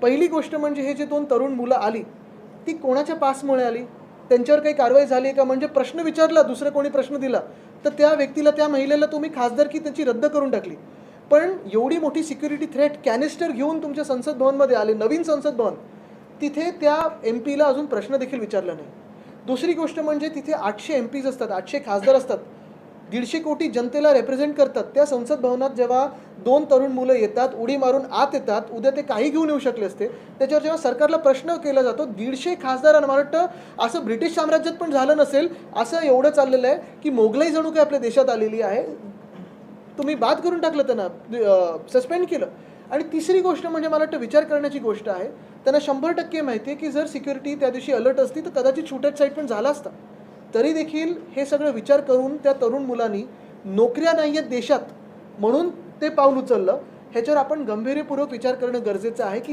पहिली गोष्ट म्हणजे हे जे 2 तरुण मुलं आली, ती कोणाच्या पासमुळे आली? त्यांच्यावर काही कारवाई झाली का? म्हणजे प्रश्न विचारला, दुसरा कोणी प्रश्न दिला, तर त्या व्यक्तीला, त्या महिलेला तुम्ही खासदारकी त्याची रद्द करून टाकली. पण एवढी मोठी सिक्युरिटी थ्रेट कॅनिस्टर घेऊन तुमच्या संसद भवनमध्ये आले, नवीन संसद भवन. तिथे त्या एम-पीला अजून प्रश्न देखील विचारला नाही. दुसरी गोष्ट म्हणजे तिथे 800 एम-पीज असतात, 800 खासदार असतात. 150 कोटी जनतेला रिप्रेझेंट करतात. त्या संसद भवनात जेव्हा 2 तरुण मुलं येतात, उडी मारून आत येतात, उद्या ते काही घेऊन येऊ शकले असते. त्याच्यावर जेव्हा सरकारला प्रश्न केला जातो, 150 खासदारांना, मला वाटतं असं ब्रिटिश साम्राज्यात पण झालं नसेल, असं एवढं चाललेलं आहे, की मोगलाई जणू काही आपल्या देशात आलेली आहे. तुम्ही बाद करून टाकलं त्यांना, सस्पेंड केलं. आणि तिसरी गोष्ट म्हणजे मला वाटतं विचार करण्याची गोष्ट आहे. त्यांना 100% माहिती आहे, की जर सिक्युरिटी त्या दिवशी अलर्ट असती, तर कदाचित शूट साईट पण झाला असता. तरी देखील हे सगळं विचार करून त्या तरुण मुलांनी, नोकऱ्या नाही आहेत देशात म्हणून ते पाऊल उचललं. ह्याच्यावर आपण गंभीरपूर्वक विचार करणं गरजेचं आहे, की